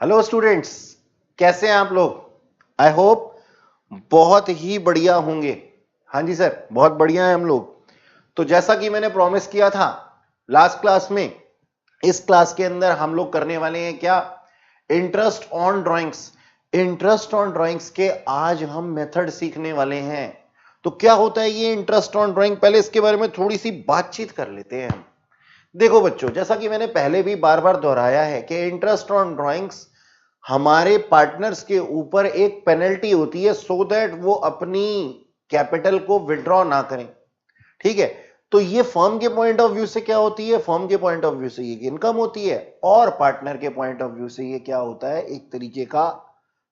Hello students, कैसे हैं आप लोग। आई होप बहुत ही बढ़िया होंगे। हाँ जी सर, बहुत बढ़िया है हम लोग। तो जैसा कि मैंने प्रॉमिस किया था लास्ट क्लास में, इस क्लास के अंदर हम लोग करने वाले हैं क्या, interest on drawings. Interest on drawings के आज हम मेथड सीखने वाले हैं। तो क्या होता है ये इंटरेस्ट ऑन ड्राइंग, पहले इसके बारे में थोड़ी सी बातचीत कर लेते हैं हम। देखो बच्चों, जैसा कि मैंने पहले भी बार बार दोहराया है कि इंटरेस्ट ऑन ड्राइंग्स हमारे पार्टनर्स के ऊपर एक पेनल्टी होती है सो दैट वो अपनी कैपिटल को विड्रॉ ना करें। ठीक है, तो ये फर्म के पॉइंट ऑफ व्यू से क्या होती है, फर्म के पॉइंट ऑफ व्यू से ये इनकम होती है, और पार्टनर के पॉइंट ऑफ व्यू से ये क्या होता है, एक तरीके का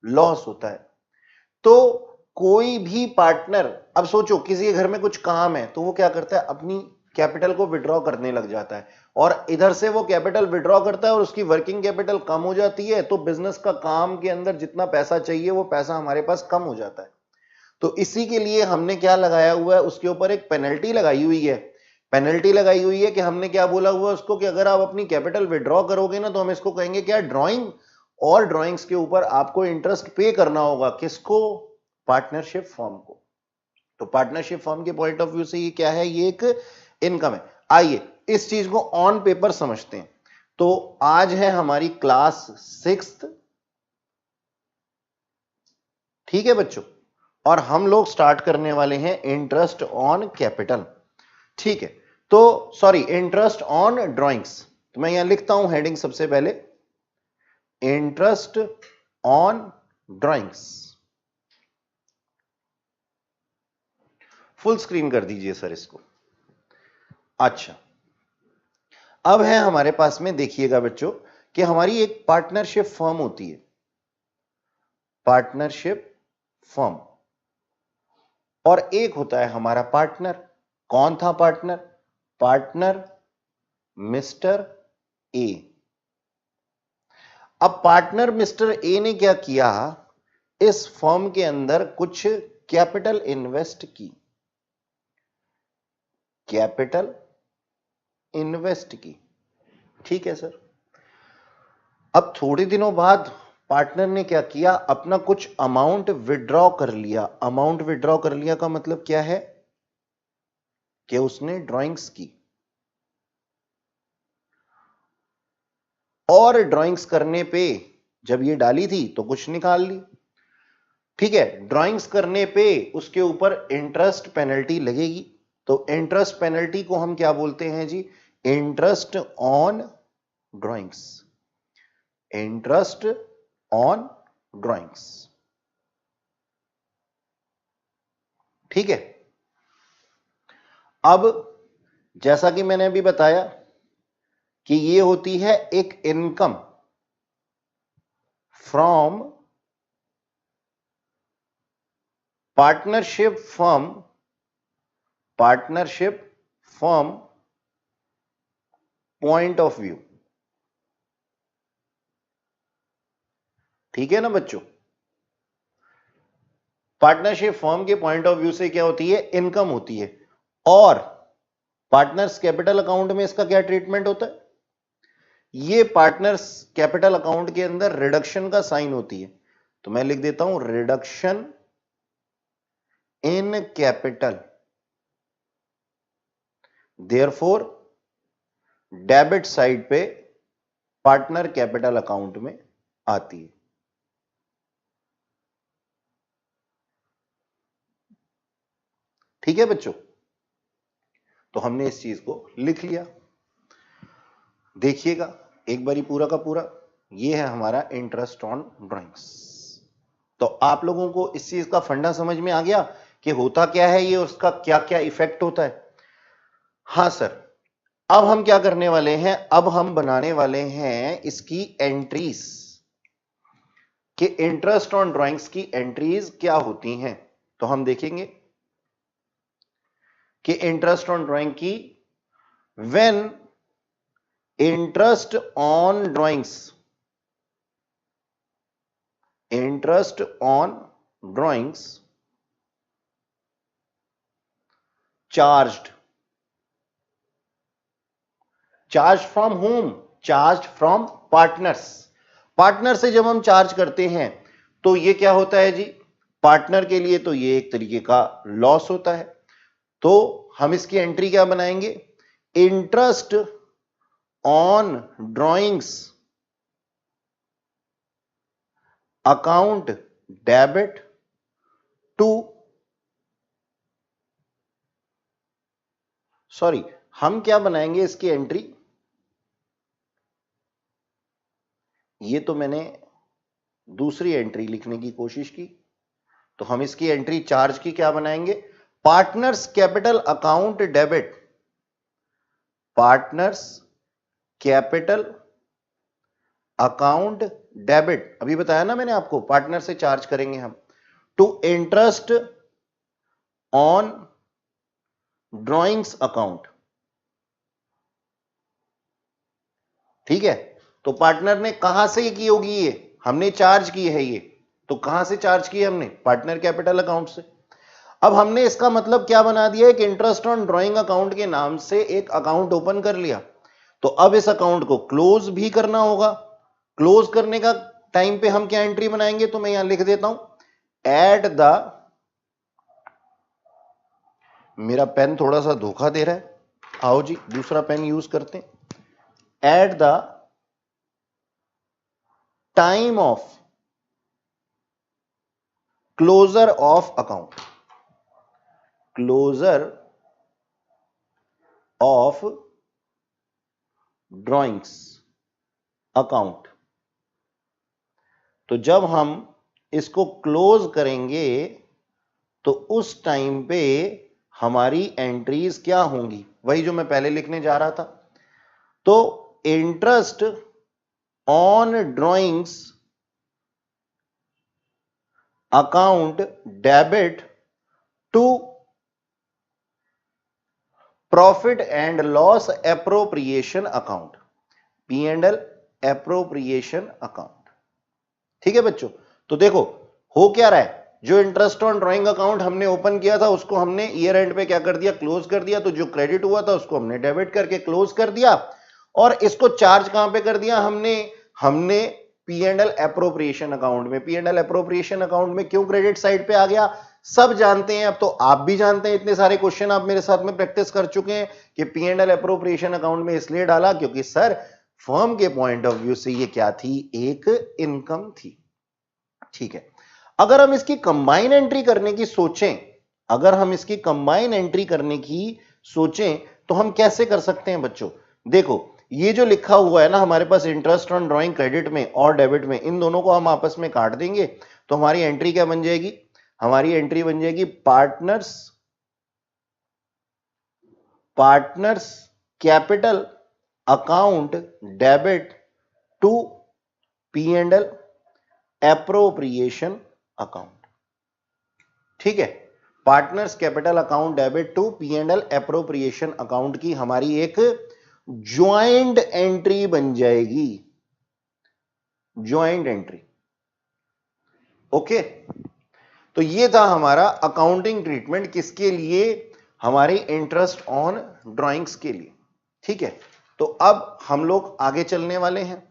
लॉस होता है। तो कोई भी पार्टनर, अब सोचो किसी के घर में कुछ काम है तो वो क्या करता है, अपनी कैपिटल को विड्रॉ करने लग जाता है, और इधर से वो कैपिटल विड्रॉ करता है और उसकी वर्किंग कैपिटल कम हो जाती है, तो बिजनेस का काम के अंदर जितना पैसा चाहिए वो पैसा हमारे पास कम हो जाता है। तो इसी के लिए हमने क्या लगाया हुआ है, उसके ऊपर एक पेनल्टी लगाई हुई है। पेनल्टी लगाई हुई है कि हमने क्या बोला हुआ है उसको, कि अगर आप अपनी कैपिटल विड्रॉ करोगे ना तो हम इसको कहेंगे क्या, ड्राइंग। और ड्राइंग्स के ऊपर आपको इंटरेस्ट पे करना होगा, किसको, पार्टनरशिप फर्म को। तो पार्टनरशिप फर्म के पॉइंट ऑफ व्यू से ये क्या है, ये एक इनकम है। आइए इस चीज को ऑन पेपर समझते हैं। तो आज है हमारी क्लास 6th, ठीक है बच्चों, और हम लोग स्टार्ट करने वाले हैं इंटरेस्ट ऑन कैपिटल। ठीक है, तो सॉरी, इंटरेस्ट ऑन ड्राइंग्स। तो मैं यहां लिखता हूं हेडिंग सबसे पहले, interest on drawings. Full screen कर दीजिए सर इसको। अच्छा, अब है हमारे पास में, देखिएगा बच्चों, कि हमारी एक पार्टनरशिप फर्म होती है, पार्टनरशिप फर्म, और एक होता है हमारा पार्टनर। कौन था पार्टनर, पार्टनर मिस्टर ए। अब पार्टनर मिस्टर ए ने क्या किया, इस फर्म के अंदर कुछ कैपिटल इन्वेस्ट की, कैपिटल इन्वेस्ट की। ठीक है सर। अब थोड़े दिनों बाद पार्टनर ने क्या किया, अपना कुछ अमाउंट विड्रॉ कर लिया। अमाउंट विड्रॉ कर लिया का मतलब क्या है, कि उसने ड्राइंग्स की, और ड्राइंग्स करने पे जब ये डाली थी तो कुछ निकाल ली। ठीक है, ड्राइंग्स करने पे उसके ऊपर इंटरेस्ट पेनल्टी लगेगी। तो इंटरेस्ट पेनल्टी को हम क्या बोलते हैं जी, interest on drawings, interest on drawings. ठीक है, अब जैसा कि मैंने अभी बताया कि ये होती है एक income from partnership firm, partnership firm point of view. ठीक है ना बच्चों, पार्टनरशिप फर्म के पॉइंट ऑफ व्यू से क्या होती है, इनकम होती है। और पार्टनर्स कैपिटल अकाउंट में इसका क्या ट्रीटमेंट होता है, ये पार्टनर्स कैपिटल अकाउंट के अंदर रिडक्शन का साइन होती है। तो मैं लिख देता हूं reduction in capital, therefore debit side पे पार्टनर कैपिटल अकाउंट में आती है। ठीक है बच्चों, तो हमने इस चीज को लिख लिया। देखिएगा एक बारी पूरा का पूरा, ये है हमारा इंटरेस्ट ऑन ड्राइंग्स। तो आप लोगों को इस चीज का फंडा समझ में आ गया कि होता क्या है ये, उसका क्या क्या इफेक्ट होता है। हां सर, अब हम क्या करने वाले हैं, अब हम बनाने वाले हैं इसकी एंट्रीज, कि इंटरेस्ट ऑन ड्राइंग्स की एंट्रीज क्या होती हैं। तो हम देखेंगे कि इंटरेस्ट ऑन ड्राइंग की, when interest on drawings, interest on drawings charged, charge from whom, charge from partners. Partner से जब हम चार्ज करते हैं तो ये क्या होता है जी, पार्टनर के लिए तो ये एक तरीके का लॉस होता है। तो हम इसकी एंट्री क्या बनाएंगे, interest on drawings account debit to, sorry हम क्या बनाएंगे इसकी एंट्री, ये तो मैंने दूसरी एंट्री लिखने की कोशिश की, तो हम इसकी एंट्री चार्ज की क्या बनाएंगे, partners capital account debit, partners capital account debit, अभी बताया ना मैंने आपको, पार्टनर से चार्ज करेंगे हम, to interest on drawings account. ठीक है, तो पार्टनर ने कहां से की होगी, ये हमने चार्ज की है, ये तो कहां से चार्ज की है हमने, पार्टनर कैपिटल अकाउंट से। अब हमने इसका मतलब क्या बना दिया, एक इंटरेस्ट ऑन ड्रॉइंग अकाउंट के नाम से एक अकाउंट ओपन कर लिया, तो अब इस अकाउंट को क्लोज भी करना होगा। क्लोज करने का टाइम पे हम क्या एंट्री बनाएंगे, तो मैं यहां लिख देता हूं, एट द, मेरा पेन थोड़ा सा धोखा दे रहा है, आओ जी दूसरा पेन यूज करते हैं, at the time of closure of account, closure of drawings account. तो जब हम इसको क्लोज करेंगे तो उस टाइम पे हमारी एंट्रीज क्या होंगी, वही जो मैं पहले लिखने जा रहा था। तो interest on drawings account debit to profit and loss appropriation account, P&L appropriation account. ठीक है बच्चों, तो देखो हो क्या रहा है, जो इंटरेस्ट ऑन ड्राइंग अकाउंट हमने ओपन किया था उसको हमने ईयर एंड पे क्या कर दिया, क्लोज कर दिया, तो जो क्रेडिट हुआ था उसको हमने डेबिट करके क्लोज कर दिया, और इसको चार्ज कहां पे कर दिया हमने P&L एप्रोप्रिएशन अकाउंट में। P&L एप्रोप्रिएशन अकाउंट में क्यों क्रेडिट साइड पे आ गया, सब जानते हैं, अब तो आप भी जानते हैं, इतने सारे क्वेश्चन आप मेरे साथ में प्रैक्टिस कर चुके हैं कि P&L एप्रोप्रिएशन अकाउंट में इसलिए डाला क्योंकि सर फर्म के पॉइंट ऑफ व्यू से ये क्या थी, एक इनकम थी। ठीक है, अगर हम इसकी कंबाइन एंट्री करने की सोचें, अगर हम इसकी कंबाइन एंट्री करने की सोचें तो हम कैसे कर सकते हैं बच्चों, देखो ये जो लिखा हुआ है ना हमारे पास इंटरेस्ट ऑन ड्राइंग क्रेडिट में और डेबिट में, इन दोनों को हम आपस में काट देंगे तो हमारी एंट्री क्या बन जाएगी, हमारी एंट्री बन जाएगी partners capital account debit to P&L appropriation account. ठीक है, partners capital account debit to P&L appropriation account की हमारी एक ज्वाइंट एंट्री बन जाएगी, ज्वाइंट एंट्री। ओके, तो ये था हमारा अकाउंटिंग ट्रीटमेंट, किसके लिए, हमारी इंटरेस्ट ऑन ड्राइंग्स के लिए। ठीक है, तो अब हम लोग आगे चलने वाले हैं,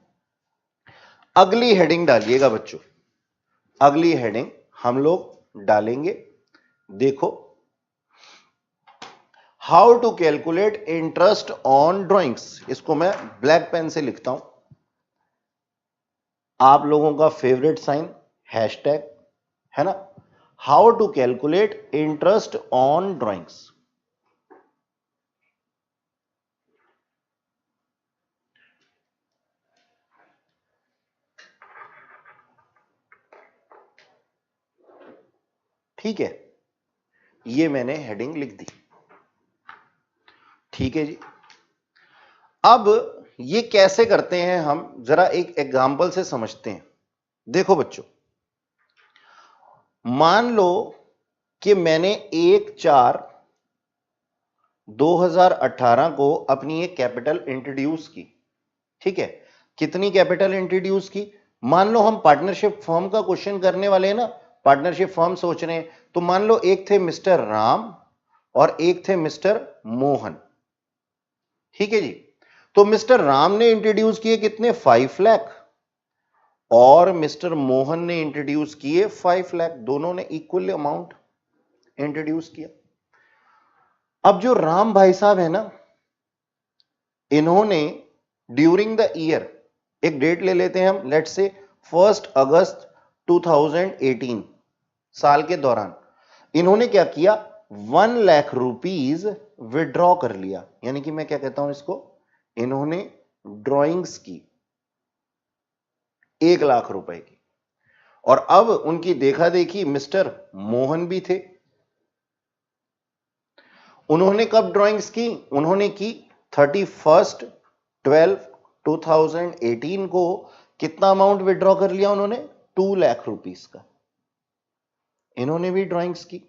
अगली हेडिंग डालिएगा बच्चों, अगली हेडिंग हम लोग डालेंगे, देखो how to calculate interest on drawings. इसको मैं ब्लैक पेन से लिखता हूं, आप लोगों का फेवरेट साइन हैशटैग है ना, how to calculate interest on drawings. ठीक है, ये मैंने हेडिंग लिख दी। ठीक है जी, अब ये कैसे करते हैं हम, जरा एक एग्जांपल से समझते हैं। देखो बच्चों, मान लो कि मैंने 1/4/2018 को अपनी एक कैपिटल इंट्रोड्यूस की। ठीक है, कितनी कैपिटल इंट्रोड्यूस की, मान लो हम पार्टनरशिप फर्म का क्वेश्चन करने वाले हैं ना, पार्टनरशिप फर्म सोच रहे हैं, तो मान लो एक थे मिस्टर राम और एक थे मिस्टर मोहन। ठीक है जी, तो मिस्टर राम ने इंट्रोड्यूस किए कितने, 5 लाख, और मिस्टर मोहन ने इंट्रोड्यूस किए 5 लाख, दोनों ने इक्वल अमाउंट इंट्रोड्यूस किया। अब जो राम भाई साहब है ना, इन्होंने ड्यूरिंग द ईयर, एक डेट ले लेते हैं हम, लेट्स से 1 अगस्त 2018, साल के दौरान इन्होंने क्या किया, 1 लाख रुपीज विड्रॉ कर लिया। यानी कि मैं क्या कहता हूं इसको, इन्होंने ड्राइंग्स की 1 लाख रुपए की। और अब उनकी देखा देखी मिस्टर मोहन भी थे। उन्होंने कब ड्राइंग्स की, उन्होंने की 31/12/2018 को। कितना अमाउंट विड्रॉ कर लिया उन्होंने, 2 लाख रुपीस का। इन्होंने भी ड्राइंग्स की।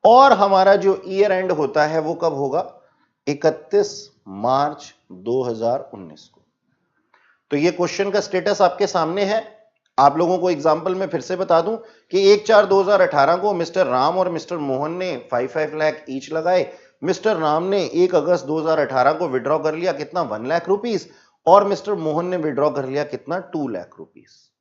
और हमारा जो ईयर एंड होता है वो कब होगा, 31 मार्च 2019 को। तो ये क्वेश्चन का स्टेटस आपके सामने है। आप लोगों को एग्जांपल में फिर से बता दूं कि 1/4/2018 को मिस्टर राम और मिस्टर मोहन ने 5 लाख ईच लगाए। मिस्टर राम ने 1 अगस्त 2018 को विड्रॉ कर लिया कितना, 1 लाख रुपीस, और मिस्टर मोहन ने विड्रॉ कर लिया कितना, 2 लाख रुपीस।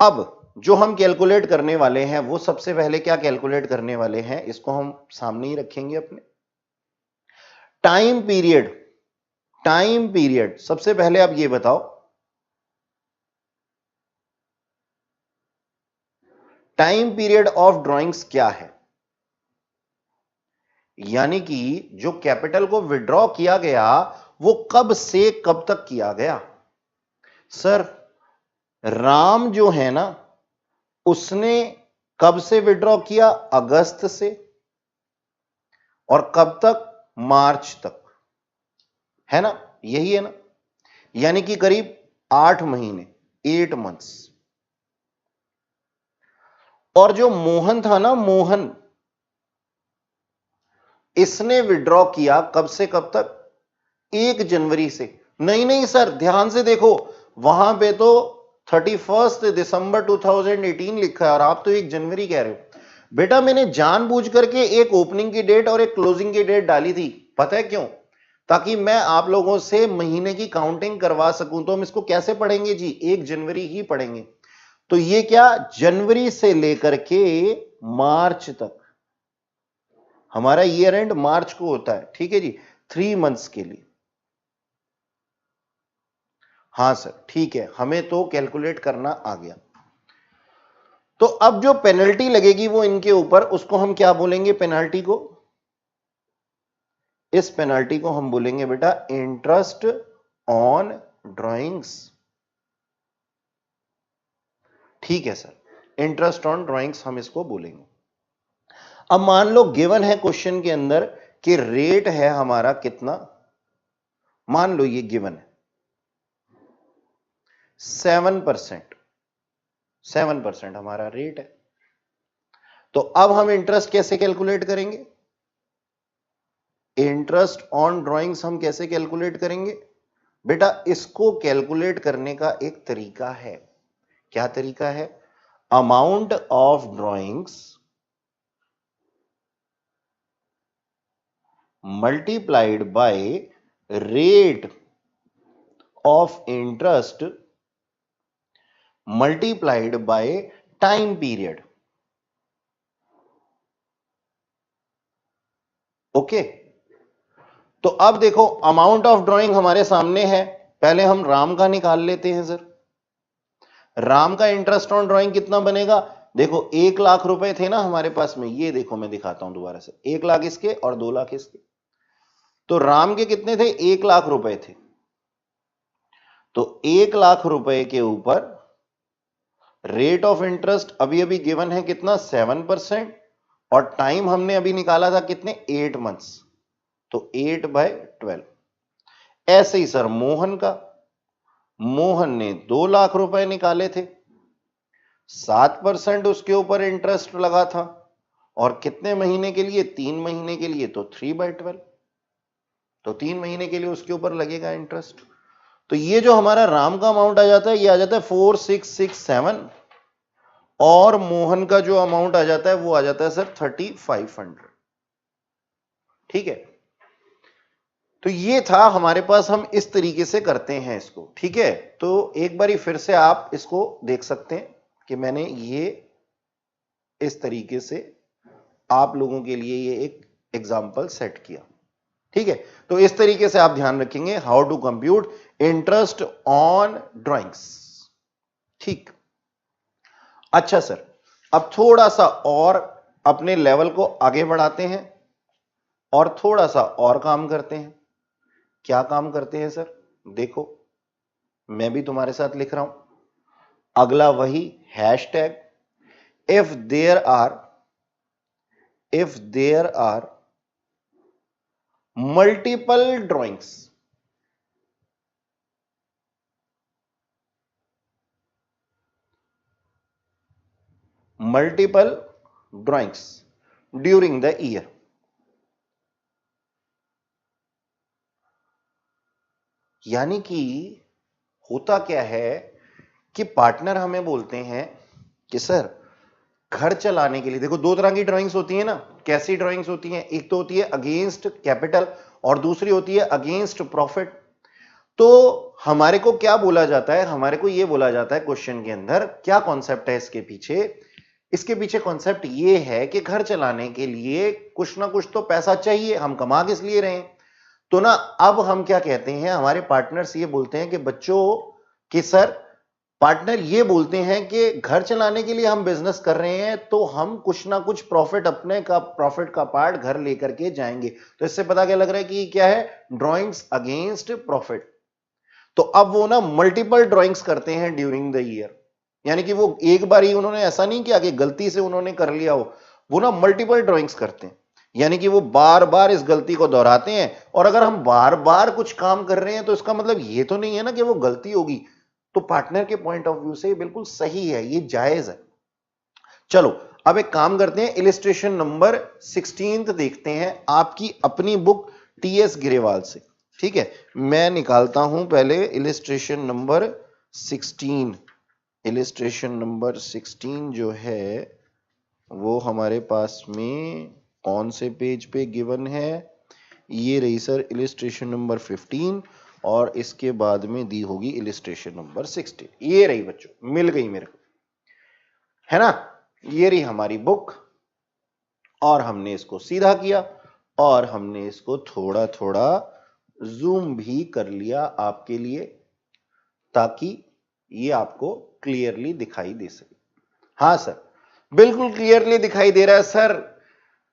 अब जो हम कैलकुलेट करने वाले हैं वो सबसे पहले क्या कैलकुलेट करने वाले हैं, इसको हम सामने ही रखेंगे अपने। टाइम पीरियड, टाइम पीरियड सबसे पहले आप ये बताओ, टाइम पीरियड ऑफ ड्राइंग्स क्या है। यानी कि जो कैपिटल को विड्रॉ किया गया वो कब से कब तक किया गया। सर राम जो है ना, उसने कब से विड्रॉ किया, अगस्त से, और कब तक, मार्च तक, है ना, यही है ना। यानी कि करीब 8 महीने, 8 मंथ्स। और जो मोहन था ना, मोहन, इसने विड्रॉ किया कब से कब तक, 1 जनवरी से। नहीं नहीं सर, ध्यान से देखो, वहां पे तो 31 दिसंबर 2018 लिखा है और आप तो 1 जनवरी कह रहे हो। बेटा मैंने जानबूझ करके एक ओपनिंग की डेट और एक क्लोजिंग की डेट डाली थी, पता है क्यों, ताकि मैं आप लोगों से महीने की काउंटिंग करवा सकूं। तो हम इसको कैसे पढ़ेंगे जी, 1 जनवरी ही पढ़ेंगे। तो ये क्या, जनवरी से लेकर के मार्च तक, हमारा ईयर एंड मार्च को होता है, ठीक है जी, 3 मंथ्स के लिए। हां सर ठीक है, हमें तो कैलकुलेट करना आ गया। तो अब जो पेनल्टी लगेगी वो इनके ऊपर, उसको हम क्या बोलेंगे, पेनल्टी को, इस पेनल्टी को हम बोलेंगे बेटा इंटरेस्ट ऑन ड्राइंग्स। ठीक है सर, इंटरेस्ट ऑन ड्राइंग्स हम इसको बोलेंगे। अब मान लो गिवन है क्वेश्चन के अंदर कि रेट है हमारा कितना, मान लो ये गिवन है 7%, 7% हमारा रेट है। तो अब हम इंटरेस्ट कैसे कैलकुलेट करेंगे, इंटरेस्ट ऑन ड्राइंग्स हम कैसे कैलकुलेट करेंगे बेटा, इसको कैलकुलेट करने का एक तरीका है। क्या तरीका है, amount of drawings multiplied by rate of interest multiplied by time period. Okay, तो अब देखो अमाउंट ऑफ ड्राइंग हमारे सामने है, पहले हम राम का निकाल लेते हैं सर। राम का इंटरेस्ट ऑन ड्राइंग कितना बनेगा, देखो 1 लाख रुपए थे ना हमारे पास में, ये देखो मैं दिखाता हूं दोबारा से, 1 लाख इसके और 2 लाख इसके। तो राम के कितने थे, 1 लाख रुपए थे। तो 1 लाख रुपए के ऊपर रेट ऑफ इंटरेस्ट अभी अभी गिवन है कितना, 7%, और टाइम हमने अभी निकाला था कितने, 8 मंथ्स, तो 8/12। ऐसे ही सर मोहन का, मोहन ने 2 लाख रुपए निकाले थे, 7% उसके ऊपर इंटरेस्ट लगा था, और कितने महीने के लिए, 3 महीने के लिए, तो 3/12। तो 3 महीने के लिए उसके ऊपर लगेगा इंटरेस्ट। तो ये जो हमारा राम का अमाउंट आ जाता है, ये आ जाता है 4667, और मोहन का जो अमाउंट आ जाता है वो आ जाता है सर 3500। ठीक है, तो ये था हमारे पास, हम इस तरीके से करते हैं इसको, ठीक है। तो एक बारी फिर से आप इसको देख सकते हैं कि मैंने ये इस तरीके से आप लोगों के लिए ये एक एग्जाम्पल सेट किया, ठीक है। तो इस तरीके से आप ध्यान रखेंगे, how to compute interest on drawings, ठीक। अच्छा सर, अब थोड़ा सा और अपने लेवल को आगे बढ़ाते हैं और थोड़ा सा और काम करते हैं। क्या काम करते हैं सर? देखो, मैं भी तुम्हारे साथ लिख रहा हूं। अगला वही hashtag, if there are multiple drawings, during the year. यानी कि होता क्या है कि पार्टनर हमें बोलते हैं कि सर, घर चलाने के लिए, देखो दो तरह की ड्राइंग्स होती है ना। कैसी ड्राइंग्स होती हैं? एक तो होती है अगेंस्ट कैपिटल और दूसरी होती है अगेंस्ट प्रॉफिट। तो हमारे को क्या बोला जाता है? हमारे को यह बोला जाता है क्वेश्चन के अंदर, क्या कॉन्सेप्ट है इसके पीछे? इसके पीछे कॉन्सेप्ट ये है कि घर चलाने के लिए कुछ ना कुछ तो पैसा चाहिए, हम कमा किस लिए रहे हैं। तो ना, अब हम क्या कहते हैं, हमारे पार्टनर्स ये बोलते हैं कि बच्चों, कि सर, पार्टनर ये बोलते हैं कि घर चलाने के लिए हम बिजनेस कर रहे हैं, तो हम कुछ ना कुछ प्रॉफिट, अपने का प्रॉफिट का पार्ट घर लेकर के जाएंगे। तो इससे पता क्या लग रहा है कि क्या है? Drawings against profit. तो अब वो ना मल्टीपल ड्राइंग्स करते हैं ड्यूरिंग द ईयर। यानी कि वो एक बार ही उन्होंने ऐसा नहीं किया कि गलती से उन्होंने कर लिया हो, वो ना मल्टीपल ड्राइंग्स करते हैं। यानी कि वो बार बार इस गलती को दोहराते हैं। और अगर हम बार बार कुछ काम कर रहे हैं तो इसका मतलब ये तो नहीं है ना कि वो गलती होगी। तो पार्टनर के पॉइंट ऑफ व्यू से ये बिल्कुल सही है, ये जायज है। चलो, अब एक काम करते हैं, इलिस्ट्रेशन नंबर 16 देखते हैं आपकी अपनी बुक टीएस गिरेवाल से, ठीक है। मैं निकालता हूं पहले इलिस्ट्रेशन नंबर 16। इलिस्ट्रेशन नंबर 16 जो है वो हमारे पास में कौन से पेज पे गिवन है? ये रही सर इलिस्ट्रेशन नंबर 15 और इसके बाद में दी होगी इलिस्ट्रेशन नंबर 16। ये रही बच्चों, मिल गई मेरे को, है ना। ये रही हमारी बुक और हमने इसको सीधा किया और हमने इसको थोड़ा थोड़ा जूम भी कर लिया आपके लिए, ताकि ये आपको क्लियरली दिखाई दे सके। हाँ सर, बिल्कुल क्लियरली दिखाई दे रहा है सर।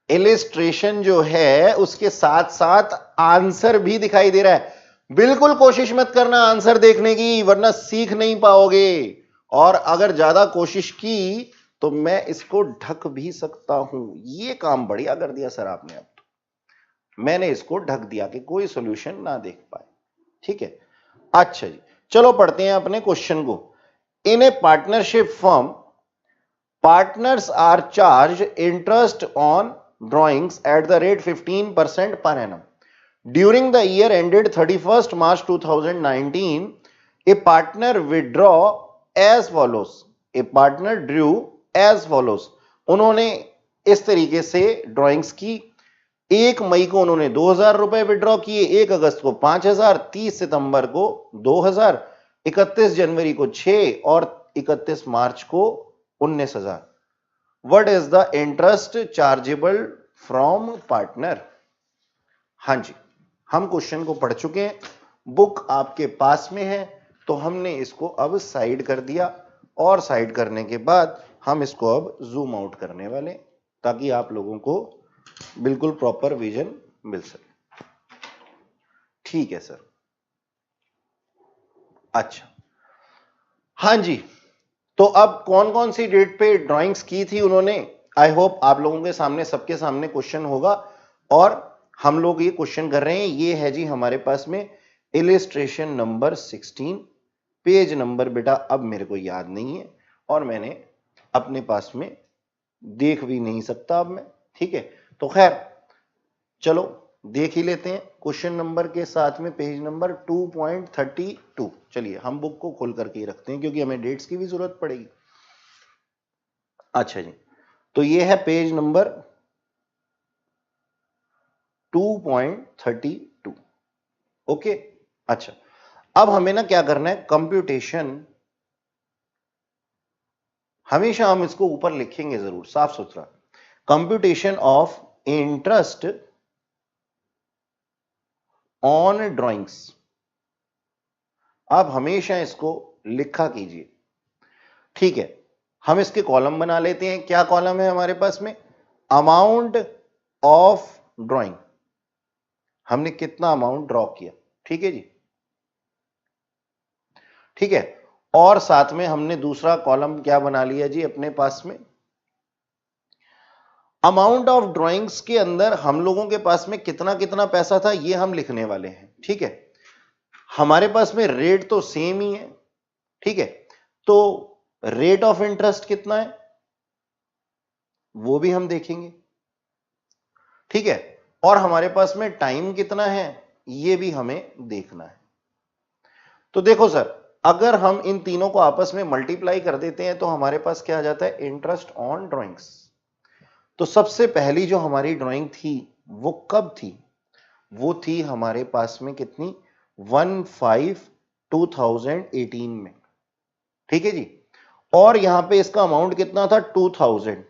इलिस्ट्रेशन जो है उसके साथ साथ आंसर भी दिखाई दे रहा है। बिल्कुल कोशिश मत करना आंसर देखने की, वरना सीख नहीं पाओगे। और अगर ज्यादा कोशिश की तो मैं इसको ढक भी सकता हूं। ये काम बढ़िया कर दिया सर आपने। अब तो मैंने इसको ढक दिया कि कोई सॉल्यूशन ना देख पाए, ठीक है। अच्छा जी, चलो पढ़ते हैं अपने क्वेश्चन को। In a partnership firm, partners are charged interest on drawings at the rate 15% per annum. During the year ended 31st March 2019, a partner withdraw as follows. A partner drew as follows. उन्होंने इस तरीके से drawings की। 1 मई को उन्होंने 2000 रुपए withdraw किए, 1 अगस्त को 5000, 30 सितंबर को 2000, 31 जनवरी को 6 और 31 मार्च को 19,000। What is the interest chargeable from partner? हाँ जी, हम क्वेश्चन को पढ़ चुके हैं, बुक आपके पास में है, तो हमने इसको अब साइड कर दिया और साइड करने के बाद हम इसको अब जूम आउट करने वाले, ताकि आप लोगों को बिल्कुल प्रॉपर विजन मिल सके। ठीक है सर। अच्छा, हाँ जी, तो अब कौन कौन सी डेट पे ड्राइंग्स की थी उन्होंने? आई होप आप लोगों के सामने, सबके सामने क्वेश्चन होगा और हम लोग ये क्वेश्चन कर रहे हैं। ये है जी हमारे पास में इलिस्ट्रेशन नंबर 16। पेज नंबर बेटा अब मेरे को याद नहीं है और मैंने अपने पास में देख भी नहीं सकता अब मैं, ठीक है। तो खैर चलो देख ही लेते हैं क्वेश्चन नंबर के साथ में पेज नंबर 2.32। चलिए हम बुक को खोल करके ही रखते हैं क्योंकि हमें डेट्स की भी जरूरत पड़ेगी। अच्छा जी, तो ये है पेज नंबर 2.32। ओके। अच्छा, अब हमें ना क्या करना है, कंप्यूटेशन, हमेशा हम इसको ऊपर लिखेंगे जरूर साफ सुथरा, computation of interest on drawings. आप हमेशा इसको लिखा कीजिए, ठीक है। हम इसके कॉलम बना लेते हैं। क्या कॉलम है हमारे पास में, अमाउंट ऑफ ड्राइंग, हमने कितना अमाउंट ड्रॉ किया, ठीक है जी, ठीक है। और साथ में हमने दूसरा कॉलम क्या बना लिया जी अपने पास में, अमाउंट ऑफ ड्राइंग्स के अंदर हम लोगों के पास में कितना कितना पैसा था ये हम लिखने वाले हैं, ठीक है। हमारे पास में रेट तो सेम ही है, ठीक है। तो रेट ऑफ इंटरेस्ट कितना है वो भी हम देखेंगे, ठीक है। और हमारे पास में टाइम कितना है ये भी हमें देखना है। तो देखो सर, अगर हम इन तीनों को आपस में मल्टीप्लाई कर देते हैं तो हमारे पास क्या आ जाता है, इंटरेस्ट ऑन ड्राइंग्स। तो सबसे पहली जो हमारी ड्राइंग थी वो कब थी, वो थी हमारे पास में कितनी, 1/5/2018 में, ठीक है जी। और यहां पे इसका अमाउंट कितना था, 2000।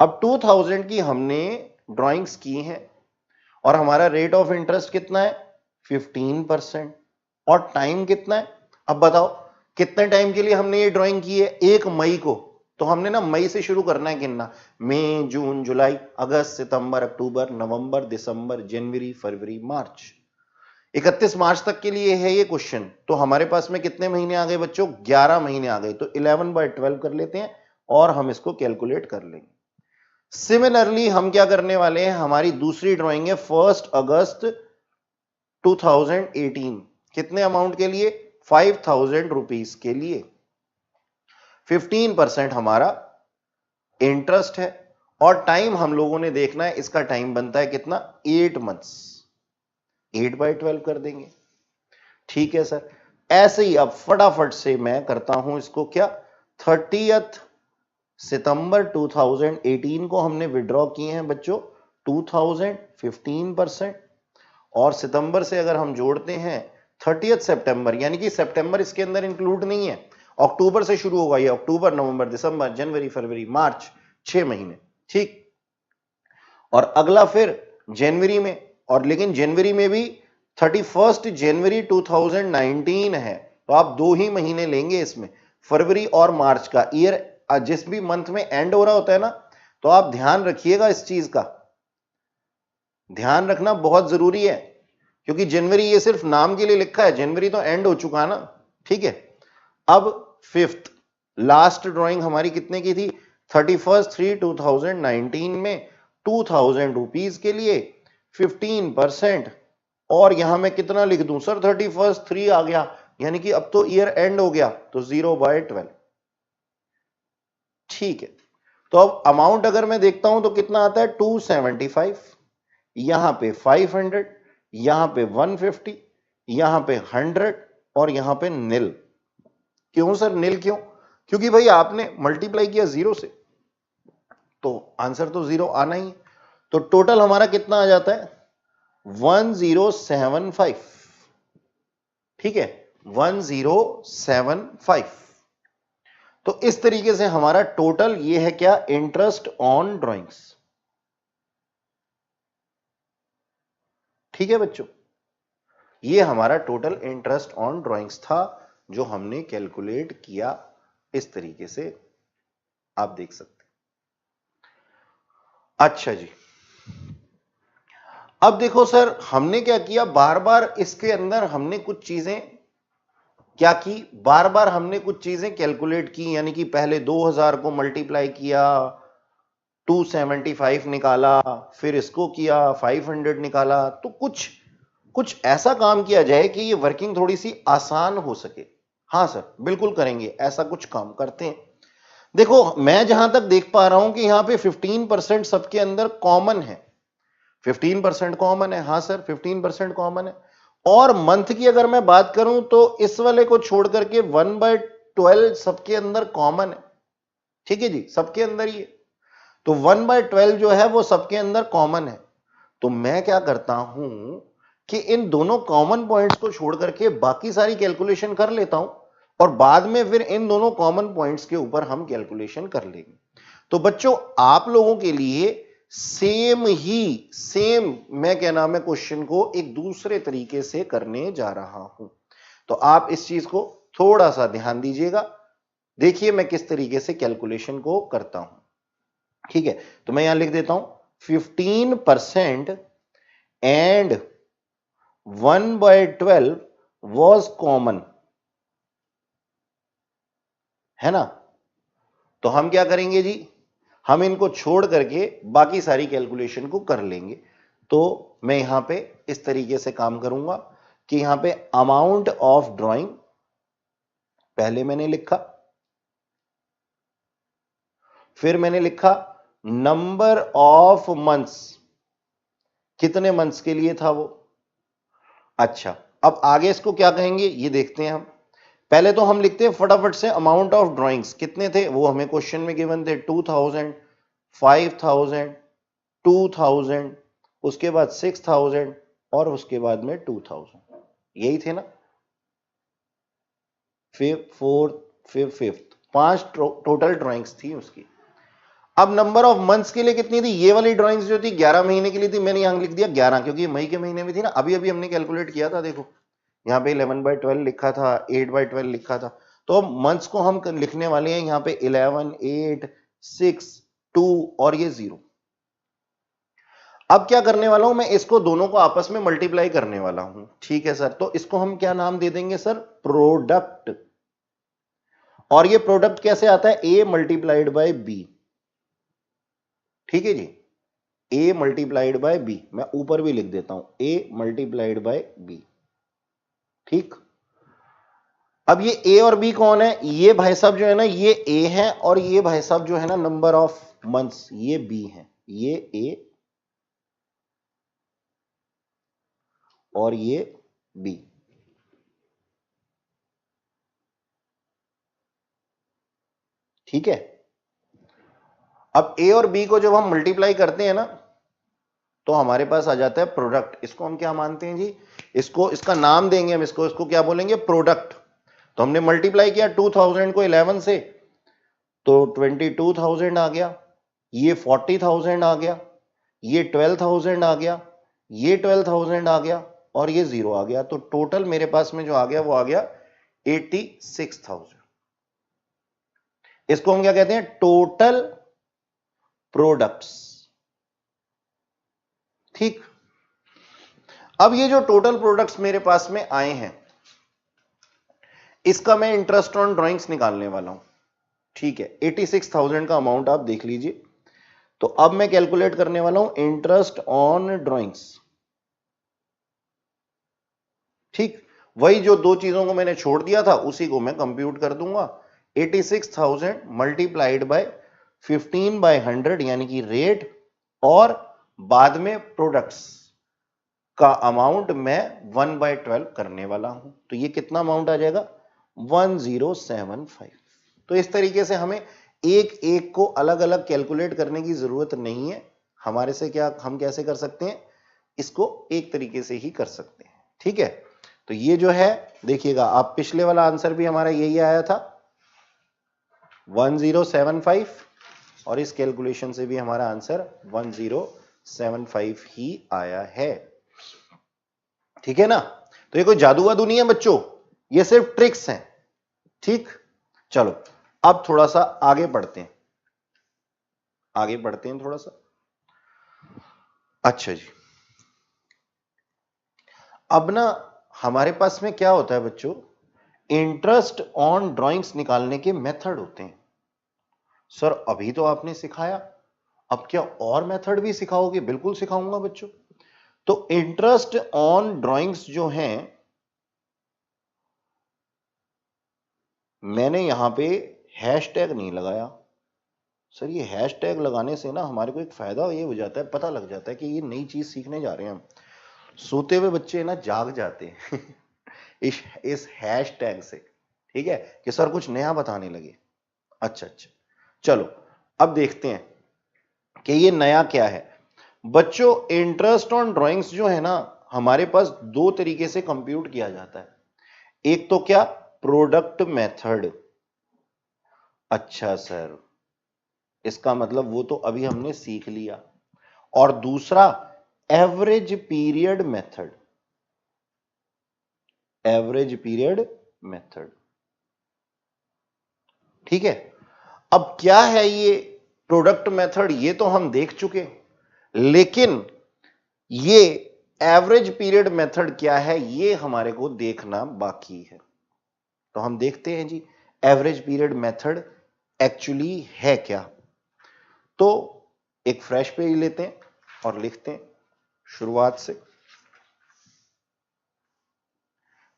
अब 2000 की हमने ड्राइंग्स की हैं और हमारा रेट ऑफ इंटरेस्ट कितना है, 15%। और टाइम कितना है, अब बताओ कितने टाइम के लिए हमने ये ड्राइंग की है, 1 मई को। तो हमने ना मई से शुरू करना है गिनना, मई, जून, जुलाई, अगस्त, सितंबर, अक्टूबर, नवंबर, दिसंबर, जनवरी, फरवरी, मार्च, 31 मार्च तक के लिए है ये क्वेश्चन। तो हमारे पास में कितने महीने आ गए बच्चों, 11 महीने आ गए। तो 11/12 कर लेते हैं और हम इसको कैलकुलेट कर लेंगे। सिमिलरली हम क्या करने वाले हैं, हमारी दूसरी ड्राइंग है 1 अगस्त 2018, कितने अमाउंट के लिए, 5000 रुपीज के लिए। 15% हमारा इंटरेस्ट है और टाइम हम लोगों ने देखना है, इसका टाइम बनता है कितना, 8 मंथ्स। 8/12 कर देंगे, ठीक है सर। ऐसे ही अब फटाफट से मैं करता हूं इसको क्या, 30 सितंबर 2018 को हमने विड्रॉ किए हैं बच्चों 2000, 15%। और सितंबर से अगर हम जोड़ते हैं 30 सितंबर, यानी कि सितंबर इसके अंदर इंक्लूड नहीं है, अक्टूबर से शुरू होगा ये, अक्टूबर, नवंबर, दिसंबर, जनवरी, फरवरी, मार्च, 6 महीने, ठीक। और अगला फिर जनवरी में, और लेकिन जनवरी में भी 31 जनवरी 2019 है, तो आप 2 ही महीने लेंगे इसमें, फरवरी और मार्च का। ईयर जिस भी मंथ में एंड हो रहा होता है ना, तो आप ध्यान रखिएगा इस चीज का, ध्यान रखना बहुत जरूरी है, क्योंकि जनवरी ये सिर्फ नाम के लिए लिखा है, जनवरी तो एंड हो चुका ना, ठीक है। अब 5th लास्ट ड्राइंग हमारी कितने की थी, 31/3/2019 में 2000 रुपीज के लिए 15%। और यहां मैं कितना लिख दूं सर, 31/3 आ गया, यानी कि अब तो ईयर एंड हो गया, तो 0/12, ठीक है। तो अब अमाउंट अगर मैं देखता हूं तो कितना आता है, 275, यहां पे 500, यहां पे 150, यहां पे 100 और यहां पे नील। क्यों सर नील क्यों, क्योंकि भाई आपने मल्टीप्लाई किया 0 से, तो आंसर तो 0 आना ही है। तो टोटल हमारा कितना आ जाता है, 1075, ठीक है, 1075। तो इस तरीके से हमारा टोटल ये है क्या, इंटरेस्ट ऑन ड्राइंग्स, ठीक है बच्चों। ये हमारा टोटल इंटरेस्ट ऑन ड्राइंग्स था जो हमने कैलकुलेट किया, इस तरीके से आप देख सकते हैं। अच्छा जी, अब देखो सर हमने क्या किया, बार बार इसके अंदर हमने कुछ चीजें क्या की, बार बार हमने कुछ चीजें कैलकुलेट की, यानी कि पहले 2000 को मल्टीप्लाई किया, 275 निकाला, फिर इसको किया 500 निकाला। तो कुछ ऐसा काम किया जाए कि ये वर्किंग थोड़ी सी आसान हो सके। हाँ सर बिल्कुल करेंगे, ऐसा कुछ काम करते हैं। देखो मैं जहां तक देख पा रहा हूं कि यहां पे 15% सबके अंदर कॉमन है, 15% कॉमन है, हाँ सर 15% कॉमन है। और मंथ की अगर मैं बात करूं तो इस वाले को छोड़ करके 1/12 सबके अंदर कॉमन है, ठीक है जी, सबके अंदर ही है। तो 1/12 जो है वो सबके अंदर कॉमन है। तो मैं क्या करता हूं कि इन दोनों कॉमन पॉइंट्स को छोड़ करके बाकी सारी कैलकुलेशन कर लेता हूं और बाद में फिर इन दोनों कॉमन पॉइंट्स के ऊपर हम कैलकुलेशन कर लेंगे। तो बच्चों आप लोगों के लिए सेम मैं क्या नाम है क्वेश्चन को एक दूसरे तरीके से करने जा रहा हूं। तो आप इस चीज को थोड़ा सा ध्यान दीजिएगा। देखिए मैं किस तरीके से कैलकुलेशन को करता हूं। ठीक है, तो मैं यहां लिख देता हूं 15% एंड 1/12 वॉज कॉमन, है ना। तो हम क्या करेंगे जी, हम इनको छोड़ करके बाकी सारी कैलकुलेशन को कर लेंगे। तो मैं यहां पे इस तरीके से काम करूंगा कि यहां पे अमाउंट ऑफ ड्राइंग पहले मैंने लिखा, फिर मैंने लिखा नंबर ऑफ मंथ्स, कितने मंथ्स के लिए था वो। अच्छा, अब आगे इसको क्या कहेंगे ये देखते हैं हम। पहले तो हम लिखते हैं फटाफट से अमाउंट ऑफ ड्राइंग्स कितने थे, वो हमें क्वेश्चन में गिवन थे 2000, 5000, 2000, उसके बाद 6000 और उसके बाद में 2000, यही थे ना। फिफ्थ 5 टोटल ड्राइंग्स थी उसकी। अब नंबर ऑफ मंथ्स के लिए कितनी थी, ये वाली ड्राइंग्स जो थी 11 महीने के लिए थी, मैंने यहां लिख दिया 11 क्योंकि मई के महीने में थी ना। अभी अभी हमने कैलकुलेट किया था, देखो यहाँ पे 11/12 लिखा था, 8/12 लिखा था। तो मंथ्स को हम लिखने वाले हैं यहाँ पे 11, 8, 6, 2 और ये 0। अब क्या करने वाला हूं मैं, इसको दोनों को आपस में मल्टीप्लाई करने वाला हूं। ठीक है सर, तो इसको हम क्या नाम दे देंगे सर, प्रोडक्ट। और ये प्रोडक्ट कैसे आता है, a मल्टीप्लाइड बाय b। ठीक है जी, a मल्टीप्लाइड बाय b, मैं ऊपर भी लिख देता हूं a मल्टीप्लाइड बाय b। ठीक, अब ये a और b कौन है, ये भाई साहब जो है ना ये a है और ये भाई साहब जो है ना नंबर ऑफ मंथ्स ये b है, ये a और ये b। ठीक है, अब a और b को जब हम मल्टीप्लाई करते हैं ना तो हमारे पास आ जाता है प्रोडक्ट। इसको हम क्या मानते हैं जी, इसको इसका नाम देंगे हम, इसको क्या बोलेंगे, प्रोडक्ट। तो हमने मल्टीप्लाई किया 2000 को 11 से तो 22,000 आ गया, ये 40,000 आ गया, ये 12,000 आ गया, ये 12,000 आ गया और ये 0 आ गया। तो टोटल मेरे पास में जो आ गया वो आ गया 86,000। इसको हम क्या कहते हैं, टोटल प्रोडक्ट्स। ठीक, अब ये जो टोटल प्रोडक्ट्स मेरे पास में आए हैं इसका मैं इंटरेस्ट ऑन ड्राइंग्स निकालने वाला हूं। ठीक है, 86,000 का अमाउंट आप देख लीजिए। तो अब मैं कैलकुलेट करने वाला हूं इंटरेस्ट ऑन ड्राइंग्स। ठीक, वही जो दो चीजों को मैंने छोड़ दिया था उसी को मैं कंप्यूट कर दूंगा। 86,000 मल्टीप्लाइड बाय 15/100 यानी कि रेट, और बाद में प्रोडक्ट्स का अमाउंट मैं 1/12 करने वाला हूं। तो ये कितना अमाउंट आ जाएगा, 1075। तो इस तरीके से हमें एक एक को अलग अलग कैलकुलेट करने की जरूरत नहीं है। हमारे से क्या, हम कैसे कर सकते हैं, इसको एक तरीके से ही कर सकते हैं। ठीक है, तो ये जो है देखिएगा आप, पिछले वाला आंसर भी हमारा यही आया था 1075 और इस कैलकुलेशन से भी हमारा आंसर 1075 ही आया है। ठीक है ना, तो ये कोई जादू वादू नहीं है बच्चों, ये सिर्फ ट्रिक्स हैं। ठीक, चलो अब थोड़ा सा आगे बढ़ते हैं, थोड़ा सा। अच्छा जी, अब ना हमारे पास में क्या होता है बच्चों, इंटरेस्ट ऑन ड्राइंग्स निकालने के मेथड होते हैं। सर अभी तो आपने सिखाया, अब क्या और मेथड भी सिखाओगे, बिल्कुल सिखाऊंगा बच्चों। तो इंटरेस्ट ऑन ड्राइंग्स जो हैं, मैंने यहां पे हैशटैग नहीं लगाया। सर ये हैशटैग लगाने से ना हमारे को एक फायदा ये हो जाता है, पता लग जाता है कि ये नई चीज सीखने जा रहे हैं हम। सोते हुए बच्चे ना जाग जाते हैं इस हैशटैग से। ठीक है, कि सर कुछ नया बताने लगे। अच्छा, चलो अब देखते हैं कि ये नया क्या है। बच्चों इंटरेस्ट ऑन ड्राइंग्स जो है ना हमारे पास दो तरीके से कंप्यूट किया जाता है। एक तो क्या, प्रोडक्ट मेथड। अच्छा सर, इसका मतलब वो तो अभी हमने सीख लिया। और दूसरा average period method. Average period method, ठीक है। अब क्या है ये प्रोडक्ट मेथड, ये तो हम देख चुके, लेकिन ये एवरेज पीरियड मेथड क्या है ये हमारे को देखना बाकी है। तो हम देखते हैं जी, एवरेज पीरियड मेथड एक्चुअली है क्या। तो एक फ्रेश पेज लेते हैं और लिखते हैं शुरुआत से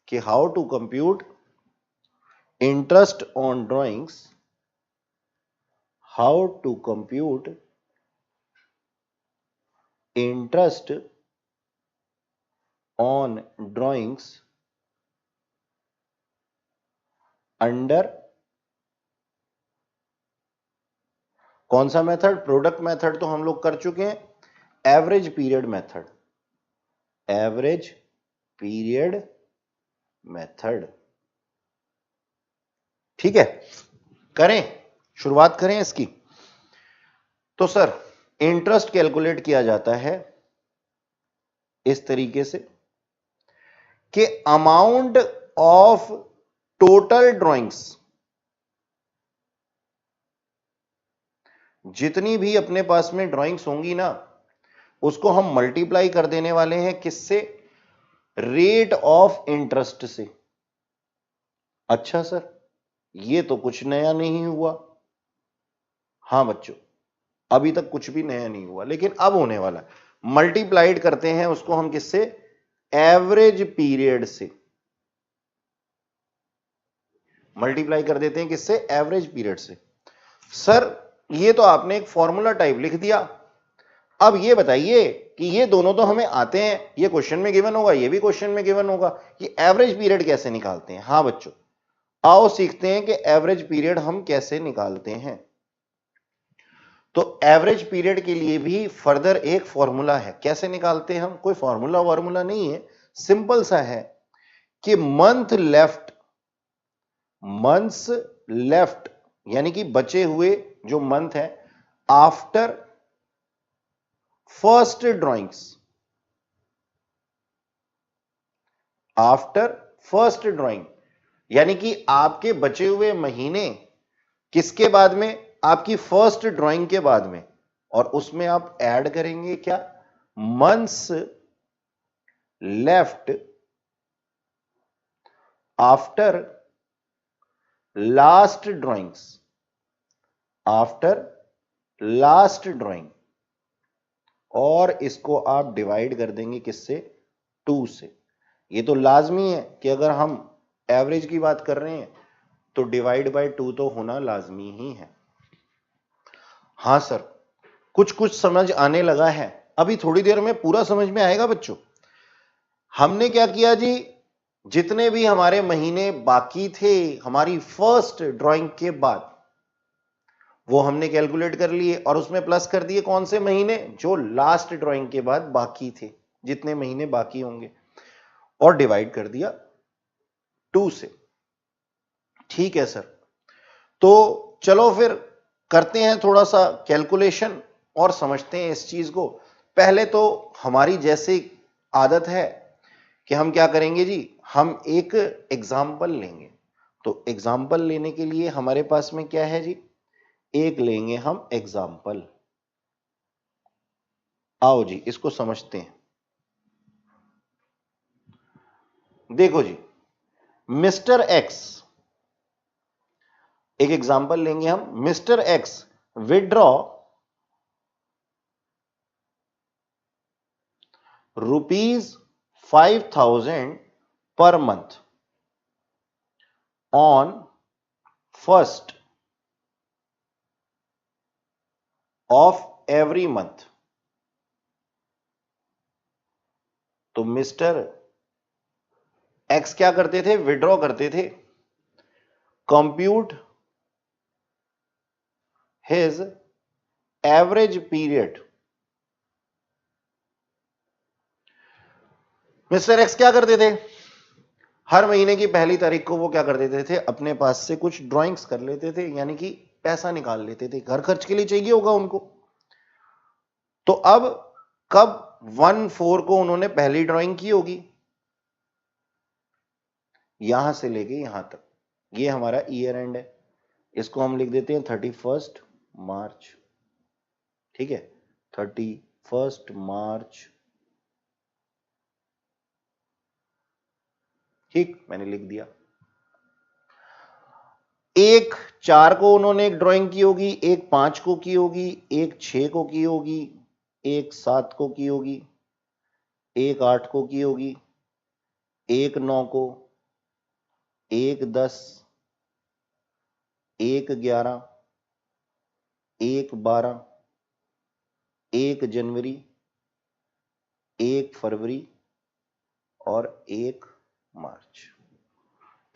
कि how to compute interest on drawings, how to compute interest on drawings under कौन सा मेथड, प्रोडक्ट मेथड तो हम लोग कर चुके हैं, average period method. Average period method, ठीक है। करें, शुरुआत करें इसकी। तो सर इंटरेस्ट कैलकुलेट किया जाता है इस तरीके से कि अमाउंट ऑफ टोटल ड्राइंग्स, जितनी भी अपने पास में ड्राइंग्स होंगी ना, उसको हम मल्टीप्लाई कर देने वाले हैं किससे, रेट ऑफ इंटरेस्ट से। अच्छा सर, ये तो कुछ नया नहीं हुआ। हां बच्चों, अभी तक कुछ भी नया नहीं हुआ, लेकिन अब होने वाला है। मल्टीप्लाइड करते हैं उसको हम किससे, एवरेज पीरियड से। मल्टीप्लाई कर देते हैं किससे, एवरेज पीरियड से। सर ये तो आपने एक फॉर्मूला टाइप लिख दिया। अब ये बताइए कि ये दोनों तो हमें आते हैं, ये क्वेश्चन में गिवन होगा, ये भी क्वेश्चन में गिवन होगा, कि एवरेज पीरियड कैसे निकालते हैं। हां बच्चों, आओ सीखते हैं कि एवरेज पीरियड हम कैसे निकालते हैं। तो एवरेज पीरियड के लिए भी फर्दर एक फॉर्मूला है। कैसे निकालते हैं हम, कोई फॉर्मूला वार्मूला नहीं है, सिंपल सा है कि मंथ्स लेफ्ट यानी कि बचे हुए जो मंथ है after first drawings, after first drawing, यानी कि आपके बचे हुए महीने किसके बाद में, आपकी फर्स्ट ड्राइंग के बाद में। और उसमें आप ऐड करेंगे क्या, months left after last drawings, after last drawing, और इसको आप डिवाइड कर देंगे किससे, 2 से। ये तो लाजमी है कि अगर हम एवरेज की बात कर रहे हैं तो डिवाइड बाय 2 तो होना लाजमी ही है। हां सर, कुछ कुछ समझ आने लगा है, अभी थोड़ी देर में पूरा समझ में आएगा बच्चों। हमने क्या किया जी, जितने भी हमारे महीने बाकी थे हमारी फर्स्ट ड्राइंग के बाद, वो हमने कैलकुलेट कर लिए और उसमें प्लस कर दिए कौन से महीने, जो लास्ट ड्राइंग के बाद बाकी थे, जितने महीने बाकी होंगे, और डिवाइड कर दिया 2 से। ठीक है सर, तो चलो फिर करते हैं थोड़ा सा कैलकुलेशन और समझते हैं इस चीज को। पहले तो हमारी जैसे आदत है कि हम क्या करेंगे जी, हम एक एग्जाम्पल लेंगे। तो एग्जाम्पल लेने के लिए हमारे पास में क्या है जी, एक लेंगे हम एग्जाम्पल। आओ जी इसको समझते हैं। देखो जी, मिस्टर एक्स, एक एग्जाम्पल लेंगे हम, mister x withdraw ₹5,000 per month on first of every month। तो मिस्टर एक्स क्या करते थे, विड्रॉ करते थे। Compute his average period, mister x क्या करते थे, हर महीने की पहली तारीख को वो क्या कर देते थे, अपने पास से कुछ ड्राइंग्स कर लेते थे, यानी कि पैसा निकाल लेते थे, घर खर्च के लिए चाहिए होगा उनको। तो अब कब 1/4 को उन्होंने पहली ड्राइंग की होगी, यहां से लेके यहां तक, ये हमारा ईयर एंड है, इसको हम लिख देते हैं 31 मार्च। ठीक है, 31 मार्च। ठीक, मैंने लिख दिया। 1/4 को उन्होंने एक ड्राइंग की होगी, 1/5 को की होगी, 1/6 को की होगी, 1/7 को की होगी, 1/8 को की होगी, 1/9 को, 1/10, 1/11, 1/12, 1 जनवरी, 1 फरवरी और 1 मार्च।